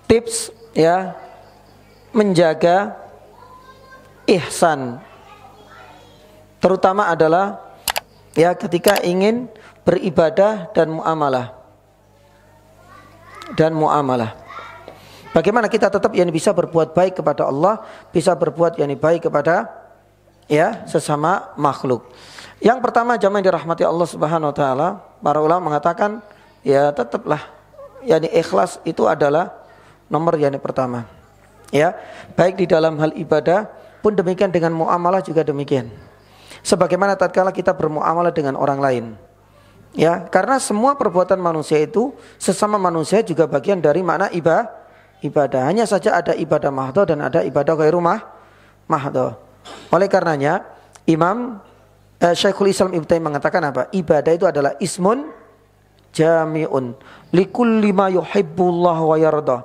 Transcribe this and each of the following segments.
tips ya menjaga ihsan, terutama adalah ya ketika ingin beribadah dan muamalah. Bagaimana kita tetap bisa berbuat baik kepada Allah, bisa berbuat baik kepada sesama makhluk. Yang pertama, jamaah yang dirahmati Allah Subhanahu wa taala, para ulama mengatakan tetaplah ikhlas itu adalah nomor pertama. Ya, baik di dalam hal ibadah pun demikian, dengan muamalah juga demikian. Sebagaimana tatkala kita bermuamalah dengan orang lain. Ya, karena semua perbuatan manusia itu sesama manusia juga bagian dari makna ibadah. Hanya saja ada ibadah mahdhah dan ada ibadah ghairu mahdhah. Oleh karenanya Imam Syekhul Islam Ibnu Taimiyah mengatakan apa? Ibadah itu adalah ismun jami'un likulli ma yuhibbullah wa yarda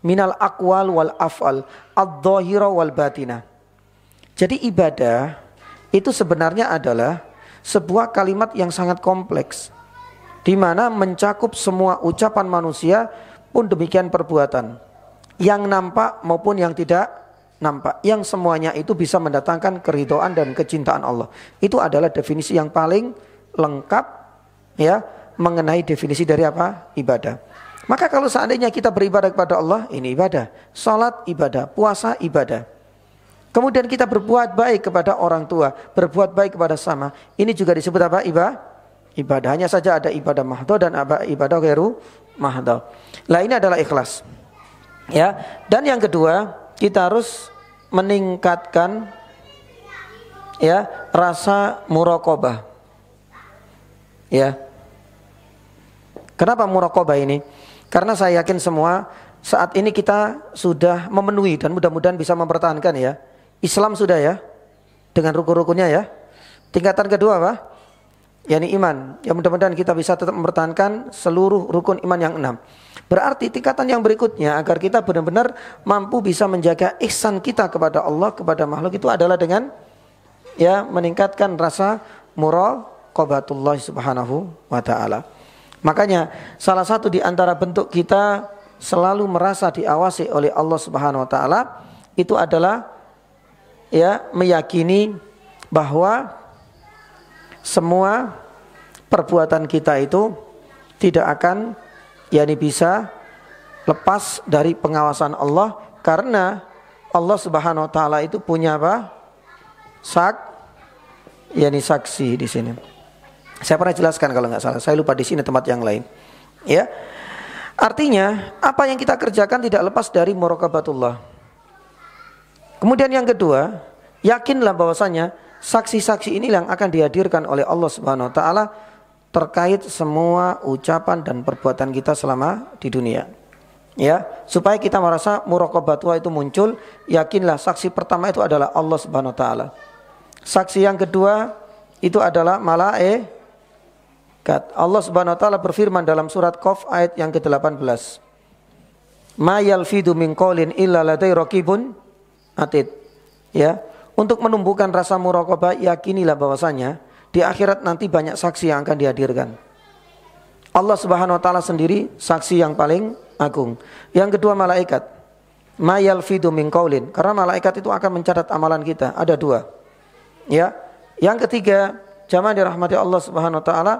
minal aqwal wal af'al adh-dhahira wal batinah. Jadi ibadah itu sebenarnya adalah sebuah kalimat yang sangat kompleks, di mana mencakup semua ucapan manusia pun demikian perbuatan, yang nampak maupun yang tidak nampak, yang semuanya itu bisa mendatangkan keridhaan dan kecintaan Allah. Itu adalah definisi yang paling lengkap mengenai definisi dari apa? Ibadah. Maka kalau seandainya kita beribadah kepada Allah, ini ibadah. Salat ibadah, puasa ibadah. Kemudian kita berbuat baik kepada orang tua, berbuat baik kepada sama, ini juga disebut apa? Ibadah. Hanya saja ada ibadah mahdhah dan ibadah ghairu mahdhah. Lah, ini adalah ikhlas. Ya. Dan yang kedua, kita harus meningkatkan rasa muraqabah. Ya. Kenapa muraqabah ini? Karena saya yakin semua saat ini kita sudah memenuhi dan mudah-mudahan bisa mempertahankan Islam sudah dengan rukun-rukunnya Tingkatan kedua apa? Iman. Ya, mudah-mudahan kita bisa tetap mempertahankan seluruh rukun iman yang 6. Berarti tingkatan yang berikutnya agar kita benar-benar mampu bisa menjaga ihsan kita kepada Allah, kepada makhluk, itu adalah dengan meningkatkan rasa muraqabatullah subhanahu wa ta'ala. Makanya salah satu di antara bentuk kita selalu merasa diawasi oleh Allah Subhanahu wa taala itu adalah meyakini bahwa semua perbuatan kita itu tidak akan bisa lepas dari pengawasan Allah, karena Allah Subhanahu wa taala itu punya apa? Saksi di sini. Saya pernah jelaskan kalau nggak salah, saya lupa di sini tempat yang lain. Ya, artinya apa yang kita kerjakan tidak lepas dari muraqabatullah. Kemudian yang kedua, yakinlah bahwasanya saksi-saksi ini yang akan dihadirkan oleh Allah Subhanahu wa taala terkait semua ucapan dan perbuatan kita selama di dunia. Ya, supaya kita merasa muraqabatullah itu muncul, yakinlah saksi pertama itu adalah Allah Subhanahu wa taala. Saksi yang kedua itu adalah malaikat. Allah Subhanahu wa taala berfirman dalam surat Qaf ayat yang ke-18. Ma yalfidu min qaulin illa ladai raqibun atid. Ya, untuk menumbuhkan rasa muraqabah, yakinilah bahwasanya di akhirat nanti banyak saksi yang akan dihadirkan. Allah Subhanahu wa taala sendiri saksi yang paling agung. Yang kedua malaikat. Ma yalfidu min qaulin, karena malaikat itu akan mencatat amalan kita. Ada dua. Ya. Yang ketiga, jamaah dirahmati Allah Subhanahu wa taala,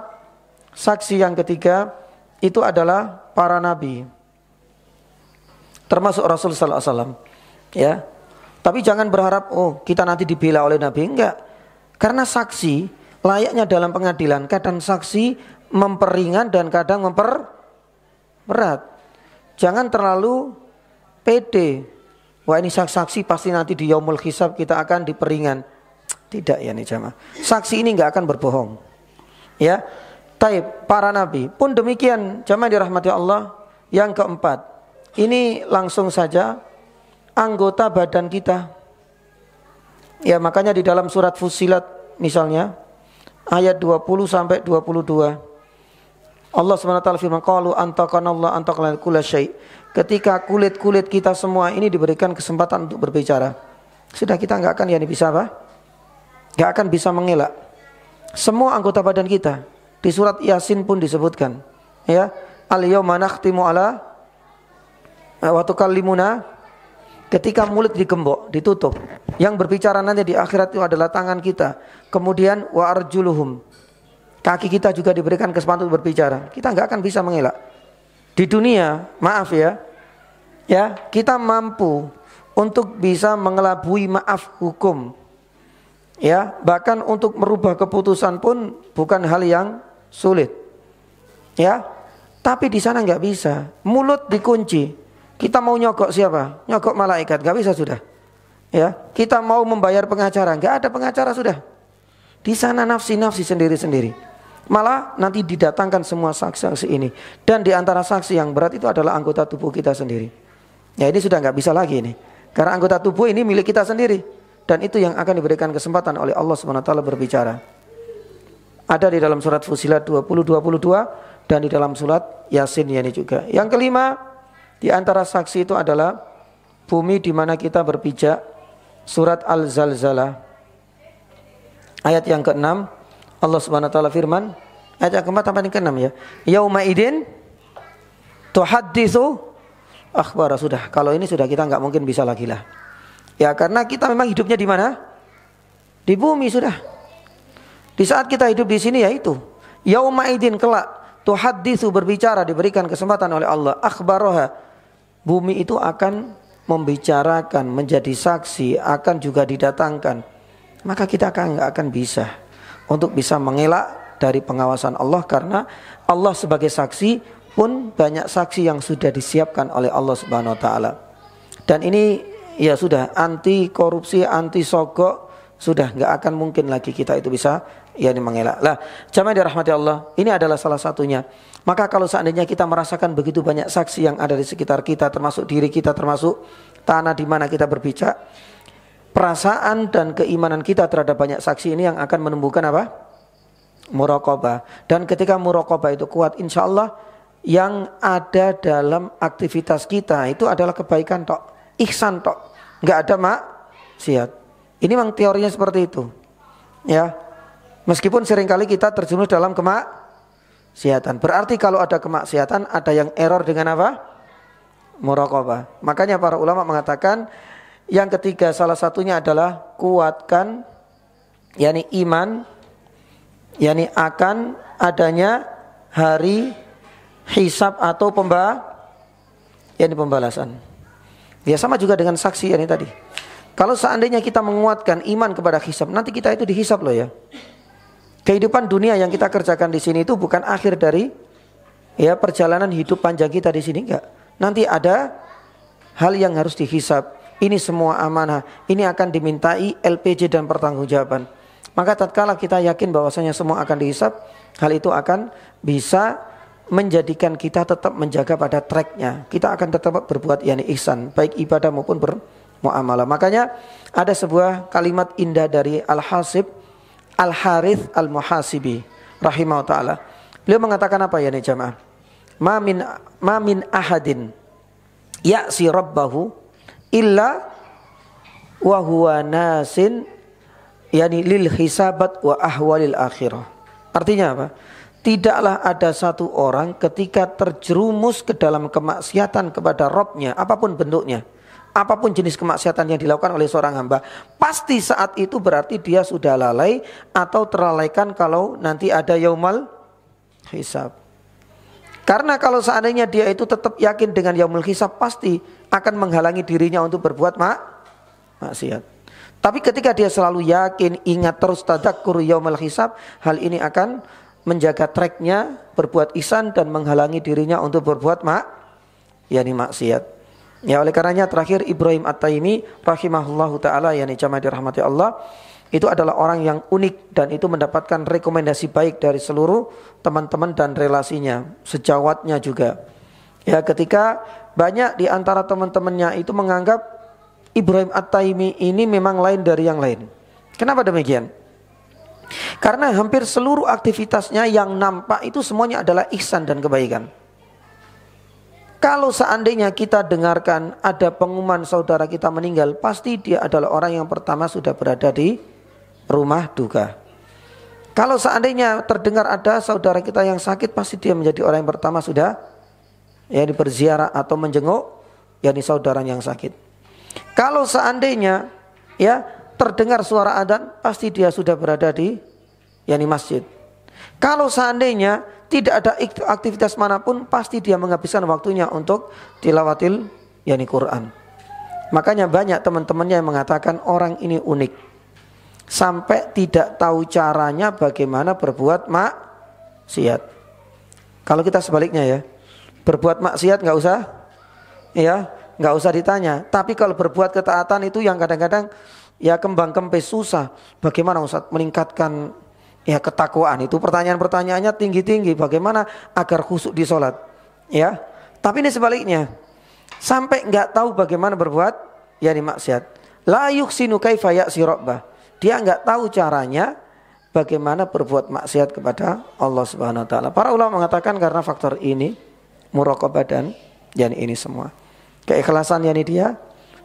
saksi yang ketiga itu adalah para nabi, termasuk Rasul sallallahu alaihi wasallam. Ya. Tapi jangan berharap kita nanti dibela oleh nabi, enggak. Karena saksi layaknya dalam pengadilan, kadang saksi memperingan dan kadang memperberat. Jangan terlalu pede. Wah, ini saksi pasti nanti di yaumul hisab kita akan diperingan. Tidak ya nih jamaah. Saksi ini enggak akan berbohong. Ya. Taib, para nabi pun demikian, jamaah dirahmati Allah. Yang keempat, ini langsung saja anggota badan kita. Ya, makanya di dalam surat Fussilat misalnya ayat 20 sampai 22. Allah SWT firman, qalu antaqanallahu antaqanal kulla syai'. Ketika kulit-kulit kita semua ini diberikan kesempatan untuk berbicara, sudah kita enggak akan bisa apa? Enggak akan bisa mengelak. Semua anggota badan kita. Di surat Yasin pun disebutkan, ya, al-yauma nakhtimu ala wa tukallimuna, ketika mulut digembok, ditutup. Yang berbicara nanti di akhirat itu adalah tangan kita. Kemudian wa arjuluhum, kaki kita juga diberikan kesempatan untuk berbicara. Kita nggak akan bisa mengelak. Di dunia, maaf ya, kita mampu untuk bisa mengelabui maaf hukum. Ya, bahkan untuk merubah keputusan pun bukan hal yang sulit. Ya, tapi di sana nggak bisa. Mulut dikunci. Kita mau nyogok siapa? Nyogok malaikat, nggak bisa sudah. Ya, kita mau membayar pengacara, nggak ada pengacara sudah. Di sana nafsi-nafsi sendiri-sendiri. Malah nanti didatangkan semua saksi-saksi ini. Dan di antara saksi yang berat itu adalah anggota tubuh kita sendiri. Ya, ini sudah nggak bisa lagi ini. Karena anggota tubuh ini milik kita sendiri. Dan itu yang akan diberikan kesempatan oleh Allah SWT berbicara. Ada di dalam surat Fusilat 20-22 dan di dalam surat Yasin ini juga. Yang kelima, di antara saksi itu adalah bumi di mana kita berpijak. Surat Al-Zalzalah ayat yang ke-6, Allah SWT firman, ayat yang ke-4 sampai yang ke-6 ya. Yauma idin tuhadditsu akhbara. Sudah, kalau ini sudah kita nggak mungkin bisa lagi lah. Ya, karena kita memang hidupnya di mana? Di bumi sudah. Di saat kita hidup di sini ya itu. Yauma idin kelak tuhadditsu, berbicara, diberikan kesempatan oleh Allah, akhbaraha. Bumi itu akan membicarakan, menjadi saksi, akan juga didatangkan. Maka kita nggak akan bisa untuk bisa mengelak dari pengawasan Allah, karena Allah sebagai saksi pun banyak saksi yang sudah disiapkan oleh Allah Subhanahu wa taala. Dan ini ya sudah, anti korupsi, anti sogok, sudah nggak akan mungkin lagi kita itu bisa mengelak. Lah, jamaah dirahmati Allah, ini adalah salah satunya. Maka kalau seandainya kita merasakan begitu banyak saksi yang ada di sekitar kita, termasuk diri kita, termasuk tanah di mana kita berpijak, perasaan dan keimanan kita terhadap banyak saksi ini yang akan menumbuhkan apa? Muraqabah. Dan ketika muraqabah itu kuat, insya Allah yang ada dalam aktivitas kita itu adalah kebaikan tok, ihsan tok, nggak ada maksiat. Ini memang teorinya seperti itu. Ya, meskipun seringkali kita terjerumus dalam kemaksiatan. Berarti kalau ada kemaksiatan, ada yang error dengan apa? Muraqabah. Makanya para ulama mengatakan yang ketiga salah satunya adalah kuatkan iman, akan adanya hari hisab atau pembalasan. Ya, sama juga dengan saksi ini tadi. Kalau seandainya kita menguatkan iman kepada hisab, nanti kita itu dihisab loh ya. Kehidupan dunia yang kita kerjakan di sini itu bukan akhir dari perjalanan hidup panjang kita di sini, enggak. Nanti ada hal yang harus dihisab. Ini semua amanah, ini akan dimintai LPJ dan pertanggungjawaban. Maka tatkala kita yakin bahwasanya semua akan dihisab, hal itu akan bisa menjadikan kita tetap menjaga pada tracknya. Kita akan tetap berbuat ihsan, baik ibadah maupun bermuamalah. Makanya ada sebuah kalimat indah dari Al-Hasib Al-Harith Al-Muhasibi rahimahullah ta'ala. Beliau mengatakan apa ya nih jamaah? Ma min ahadin ya'si rabbahu illa wa huwa nasin lil hisabat wa ahwalil akhirah. Artinya apa? Tidaklah ada satu orang ketika terjerumus ke dalam kemaksiatan kepada Rabb-nya, apapun bentuknya, apapun jenis kemaksiatan yang dilakukan oleh seorang hamba, pasti saat itu berarti dia sudah lalai atau terlalaikan kalau nanti ada yaumal hisab. Karena kalau seandainya dia itu tetap yakin dengan yaumul hisab, pasti akan menghalangi dirinya untuk berbuat maksiat. Tapi ketika dia selalu yakin, ingat terus tadzakur yaumul hisab, hal ini akan menjaga tracknya berbuat ihsan dan menghalangi dirinya untuk berbuat maksiat. Ya, oleh karenanya terakhir Ibrahim At-Taimi rahimahullahu taala jamaah dirahmati Allah, itu adalah orang yang unik dan itu mendapatkan rekomendasi baik dari seluruh teman-teman dan relasinya, sejawatnya juga. Ya, ketika banyak di antara teman-temannya itu menganggap Ibrahim At-Taimi ini memang lain dari yang lain. Kenapa demikian? Karena hampir seluruh aktivitasnya yang nampak itu semuanya adalah ihsan dan kebaikan. Kalau seandainya kita dengarkan ada pengumuman saudara kita meninggal, pasti dia adalah orang yang pertama sudah berada di rumah duka. Kalau seandainya terdengar ada saudara kita yang sakit, pasti dia menjadi orang yang pertama sudah berziarah atau menjenguk yakni saudaranya yang sakit. Kalau seandainya ya terdengar suara adzan, pasti dia sudah berada di yakni masjid. Kalau seandainya tidak ada aktivitas manapun, pasti dia menghabiskan waktunya untuk tilawatil yakni Quran. Makanya banyak teman-temannya yang mengatakan orang ini unik, sampai tidak tahu caranya bagaimana berbuat maksiat. Kalau kita sebaliknya ya, berbuat maksiat nggak usah, ya nggak usah ditanya. Tapi kalau berbuat ketaatan itu yang kadang-kadang ya kembang kempis, susah. Bagaimana Ustaz meningkatkan ya ketakwaan? Itu pertanyaan-pertanyaannya tinggi-tinggi. Bagaimana agar khusyuk di sholat? Ya, tapi ini sebaliknya, sampai nggak tahu bagaimana berbuat yakni maksiat. La yuksinu kaifa ya'si rabbah. Dia nggak tahu caranya bagaimana berbuat maksiat kepada Allah Subhanahu wa taala. Para ulama mengatakan karena faktor ini, muraqabah dan yakni ini semua. Keikhlasan yakni dia,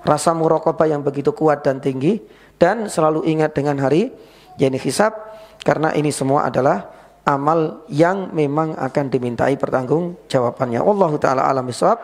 rasa muraqabah yang begitu kuat dan tinggi, dan selalu ingat dengan hari yakni hisab, karena ini semua adalah amal yang memang akan dimintai pertanggungjawabannya. Wallahu taala alam bisawab.